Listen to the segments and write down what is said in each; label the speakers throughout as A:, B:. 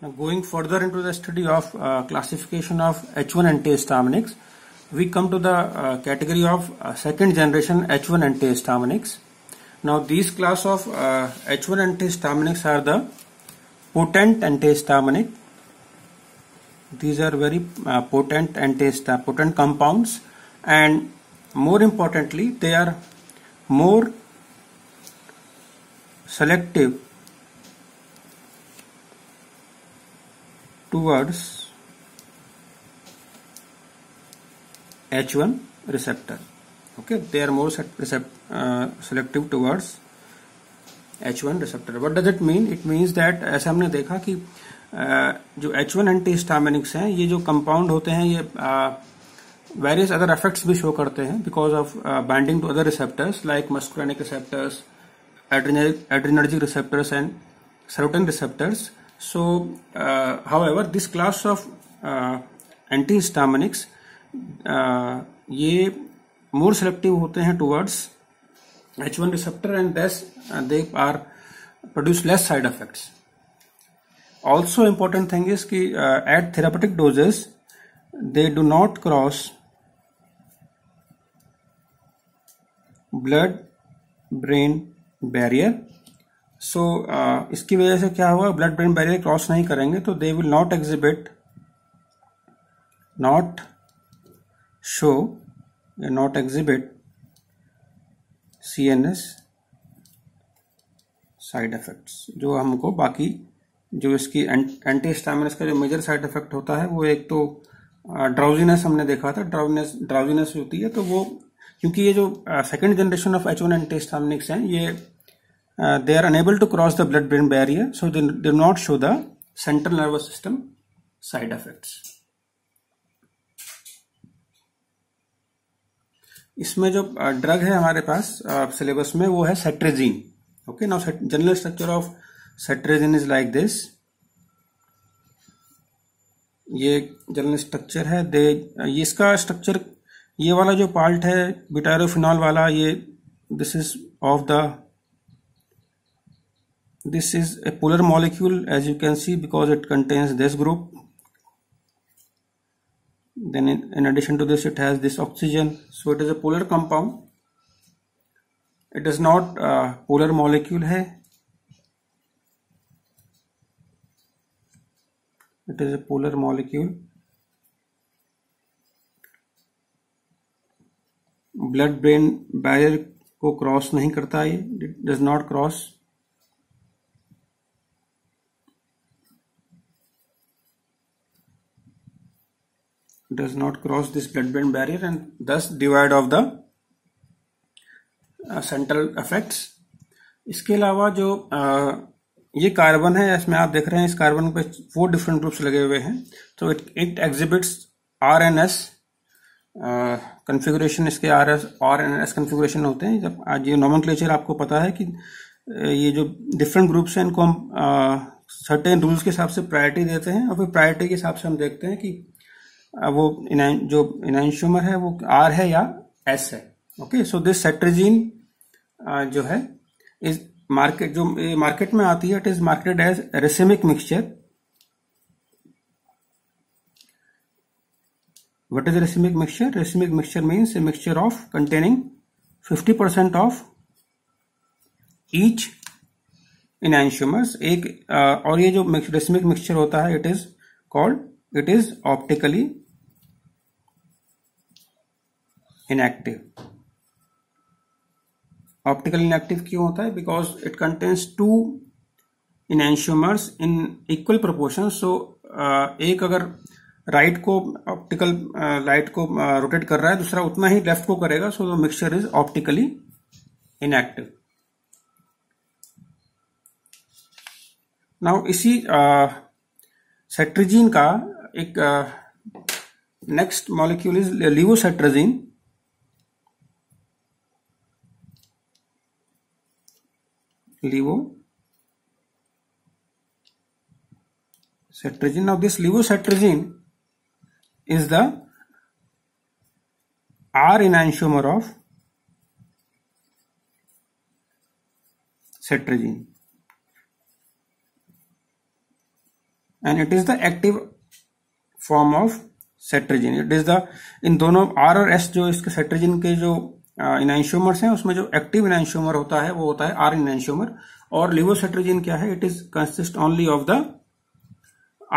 A: Now, going further into the study of classification of H1 antihistaminics, we come to the category of second generation H1 antihistaminics. Now, these class of H1 antihistaminics are the potent antihistaminic. These are very potent potent compounds, and more importantly, they are more selective towards H1 receptor. Okay, they are more selective towards H1 receptor. What does it mean? It means that ऐसा हमने देखा कि जो H1 antihistaminics हैं, ये जो compound होते हैं, ये वेरियस अदर इफेक्ट्स भी शो करते हैं because of binding to other receptors like muscarinic receptors, adrenergic receptors and serotonin receptors. So, however, this class of antihistaminics ये more selective होते हैं towards H1 receptor and thus they are produce less side effects. Also, important thing is कि at therapeutic doses they do not cross blood-brain barrier. So इसकी वजह से क्या होगा, blood brain barrier cross नहीं करेंगे तो they will not exhibit, not show, not exhibit CNS side effects. जो हमको बाकी जो इसकी एंटीहिस्टामिनिक्स का जो मेजर साइड इफेक्ट होता है वो एक तो ड्राउजीनेस हमने देखा था, ड्राउजीनेस होती है. तो वो क्योंकि ये जो second generation of H1 antihistaminics हैं, ये they are unable to cross the blood brain barrier, so they do not show the central nervous system side effects. इसमें जो ड्रग है हमारे पास सिलेबस में वो है cetirizine. Okay, now general structure of cetirizine is like this. ये general structure है. ये इसका स्ट्रक्चर, ये वाला जो पार्ट है ब्यूटाइरोफिनॉल वाला, ये this is of the this is a polar molecule, as you can see, because it contains this group. Then in addition to this it has this oxygen, so it is a polar compound. It is not polar molecule hai, it is a polar molecule. blood brain barrier को cross नहीं करता, ये it does not cross. Does not cross this blood-brain barrier and thus devoid of the central effects. इसके अलावा जो ये carbon है, इसमें आप देख रहे हैं इस कार्बन पे 4 डिफरेंट ग्रुप्स लगे हुए हैं. तो इट एग्जिबिट्स RNS कन्फिगुरेशन. इसके RNS कन्फिगुरेशन होते हैं. जब आज ये नोमेनक्लेचर आपको पता है कि ये जो डिफरेंट ग्रुप्स हैं इनको हम सर्टेन रूल्स के हिसाब से प्रायोरिटी देते हैं और फिर प्रायोरिटी के हिसाब से हम देखते हैं कि वो जो इनैंशियोमर है वो R है या S है. ओके, सो दिस सेट्रेजिन जो है इस मार्केट, जो मार्केट में आती है, it is marketed as racemic mixture. What is racemic mixture? Racemic mixture means a mixture of containing 50% of each enantiomers. एक और ये जो रेसिमिक मिक्सचर होता है, it is optically inactive. Optically inactive क्यों होता है? Because it contains 2 enantiomers in equal proportion. So एक अगर राइट को ऑप्टिकल लाइट को रोटेट कर रहा है, दूसरा उतना ही लेफ्ट को करेगा. So the mixture is optically inactive. Now इसी सेट्रेजिन का एक next molecule is levocetirizine. Now this livosetrazine is the R enantiomer of cetrazine. and it is the active form of cetirizine. It is the, इन दोनों R और S जो इसके सेट्रेजिन के जो इनैंशियोमर्स हैं, उसमें जो एक्टिव इनैंशियोमर होता है वो होता है आर इनैंशियोमर. और लिवोसेट्रेजिन क्या है, it is consist only of the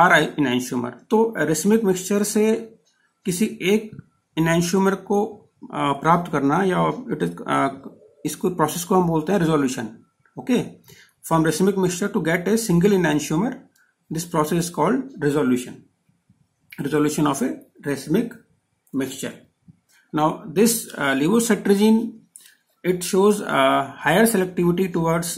A: R enantiomer. तो रेसमिक मिक्सचर से किसी एक इनैंशियोमर को प्राप्त करना, या इट इज इसको प्रोसेस को हम बोलते हैं resolution. Okay, from racemic mixture to get a single enantiomer, this process is called resolution. Resolution of a racemic mixture. Now this levocetrigine, it shows higher selectivity towards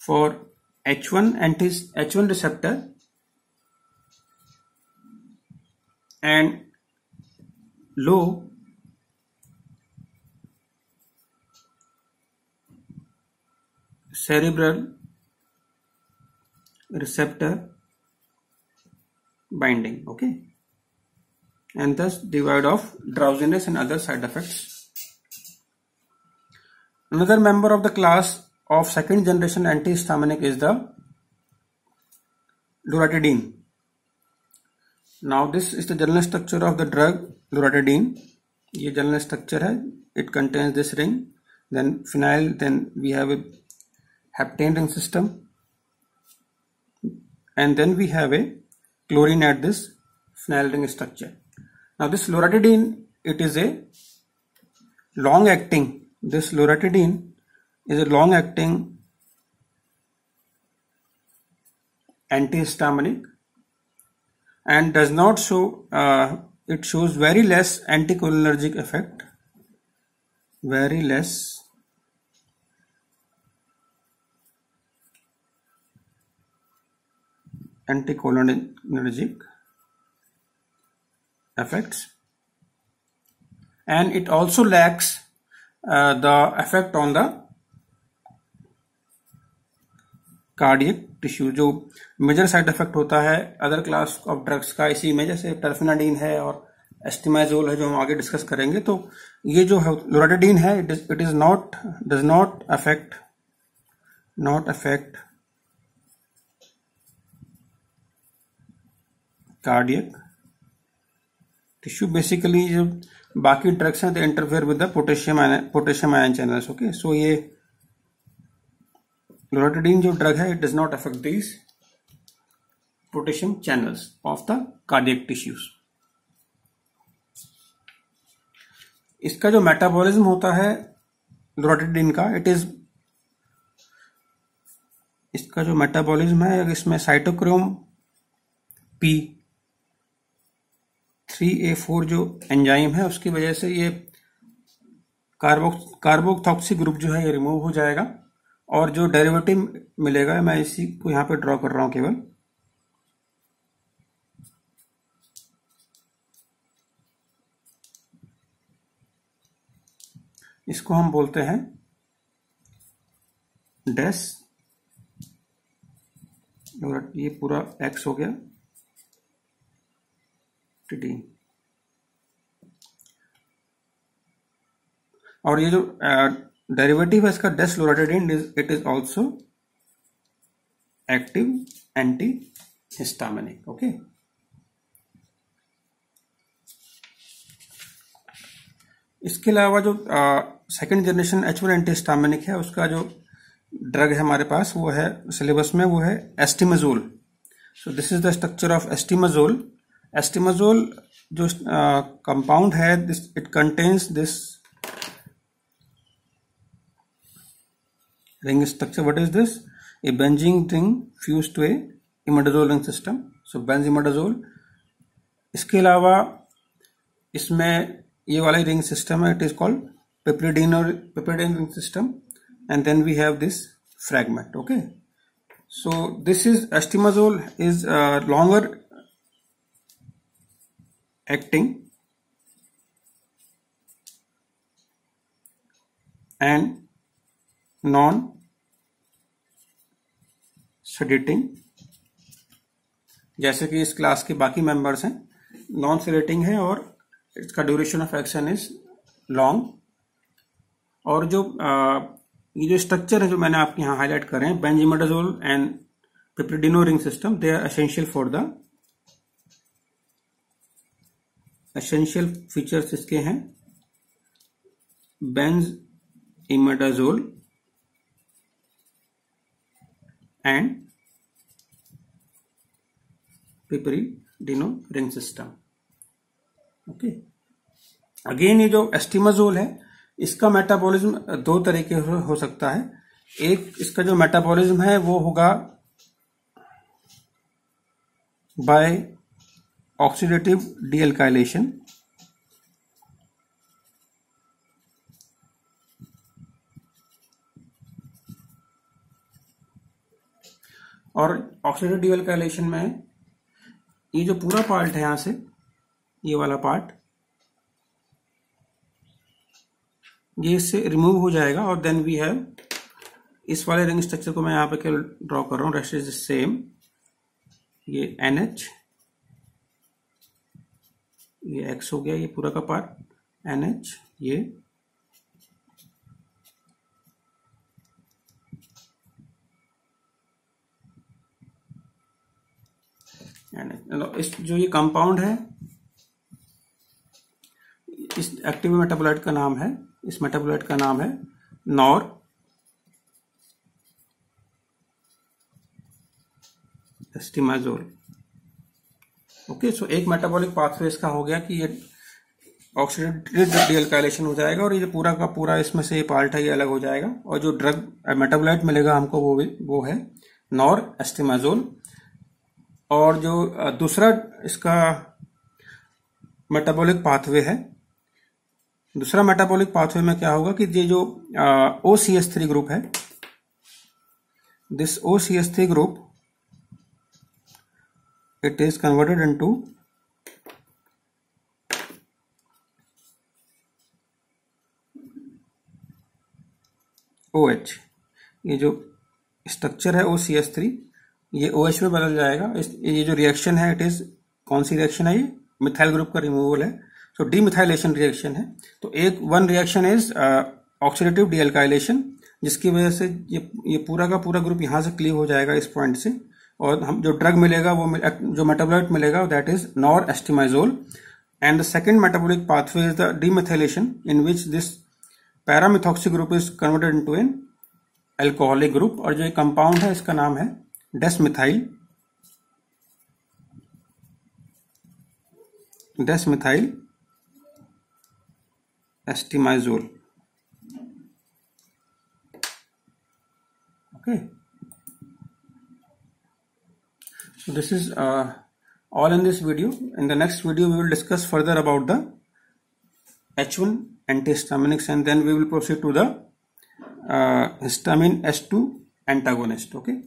A: for H1 H1 receptor and low cerebral receptor binding. Okay, and thus devoid of drowsiness and other side effects. Another member of the class of second generation antihistaminic is the loratadine. Now this is the general structure of the drug loratadine. ये general structure है. It contains this ring, then phenyl, then we have a heptane ring system, and then we have a chlorine at this phenyl ring structure. Now this loratadine, it is a long acting, this loratadine is a long acting antihistaminic and does not show, it shows very less anticholinergic effect, very less anticholinergic effects, and it also lacks the effect on the cardiac tissue. जो major side effect होता है other class of drugs का, इसी में जैसे टर्फेनाडीन है और एस्टिमाइजोल है जो हम आगे डिस्कस करेंगे, तो ये जो लोराटाडीन है it is not, does not affect cardiac tissue. Basically जो बाकी ड्रग्स हैं they interfere with the potassium ion channels. Okay, so ये लोराटाडीन जो ड्रग है it does not affect these potassium channels of the cardiac tissues. इसका जो metabolism होता है लोराटाडीन का, इट इज, इसका जो मेटाबॉलिज्म है इसमें साइटोक्रोम P3A4 जो एंजाइम है उसकी वजह से ये कार्बोक्सिलिक ग्रुप जो है ये रिमूव हो जाएगा, और जो डेरिवेटिव मिलेगा मैं इसी को यहां पे ड्रॉ कर रहा हूं केवल. इसको हम बोलते हैं डेस, ये पूरा एक्स हो गया टी, और ये जो डेरिवेटिव है इसका desloratadine, it is also active anti histaminic. Okay, इसके अलावा जो सेकेंड जनरेशन H1 एंटीहिस्टामिनिक है उसका जो ड्रग है हमारे पास वो है सिलेबस में, वो है astemizole. So this is the structure of astemizole. Astemizole जो कंपाउंड है, it contains this ring structure. What is this? A benzene ring fused to a imidazole ring system. So benzimidazole. इसके अलावा इसमें ये वाला रिंग सिस्टम है, it is called piperidine ring system, and then we have this fragment. Okay, so this is estimazole is longer acting and non sedating, जैसे कि इस class के बाकी मेंबर्स हैं. नॉन सेडेटिंग है और इसका duration of action is long, और जो ये जो स्ट्रक्चर है जो मैंने आपके यहाँ हाईलाइट कर रहे हैं, benzimidazole and piperidino ring system, they are essential for the, essential features इसके हैं benzimidazole and piperidino ring system. Okay, again ये जो एस्टिमाजोल है इसका मेटाबॉलिज्म दो तरीके हो सकता है। एक इसका जो मेटाबॉलिज्म है वो होगा बाय ऑक्सीडेटिव डीएल्काइलेशन, और ऑक्सीडेटिव डीएल्काइलेशन में ये जो पूरा पार्ट है यहां से, ये वाला पार्ट ये इससे रिमूव हो जाएगा, और देन वी हैव इस वाले रिंग स्ट्रक्चर को मैं यहां पे केवल ड्रॉ कर रहा हूं, रेस्ट इज सेम, ये NH, ये X हो गया, ये पूरा का पार्ट NH, ये NH। इस जो ये कंपाउंड है इस एक्टिव मेटाबोलाइट का नाम है, इस मेटाबोलाइट का नाम है नॉर एस्टिमाजोल। ओके, सो एक मेटाबॉलिक पाथवे इसका हो गया कि ये ऑक्सीडेटिव डीएल्काइलेशन हो जाएगा, और ये पूरा का पूरा इसमें से ये पार्ट है ये अलग हो जाएगा, और जो ड्रग मेटाबोलाइट मिलेगा हमको वो है नॉर एस्टिमाजोल। और जो दूसरा इसका मेटाबॉलिक पाथवे है, दूसरा मेटाबॉलिक पाथवे में क्या होगा कि ये जो OCH3 ग्रुप है, this OCH3 group it is converted into OH। ये जो स्ट्रक्चर है OCH3 ये OH में बदल जाएगा। ये जो रिएक्शन है इट इज, कौन सी रिएक्शन है, ये मिथाइल ग्रुप का रिमूवल है, तो डीमिथाइलेशन रिएक्शन है। तो वन रिएक्शन इज ऑक्सीडेटिव डीएल्काइलेशन, जिसकी वजह से ये पूरा का पूरा ग्रुप यहां से क्लीव हो जाएगा इस पॉइंट से, और हम जो ड्रग मिलेगा वो जो मेटाबोलाइट मिलेगा that is nor astemizole. And the second metabolic pathway is the demethylation in which this paramethoxy group is converted into an alcoholic group, और जो कंपाउंड है इसका नाम है desmethyl astemizole. Okay, so this is all in this video. In the next video we will discuss further about the H1 antihistaminics, and then we will proceed to the histamine H2 antagonist. Okay.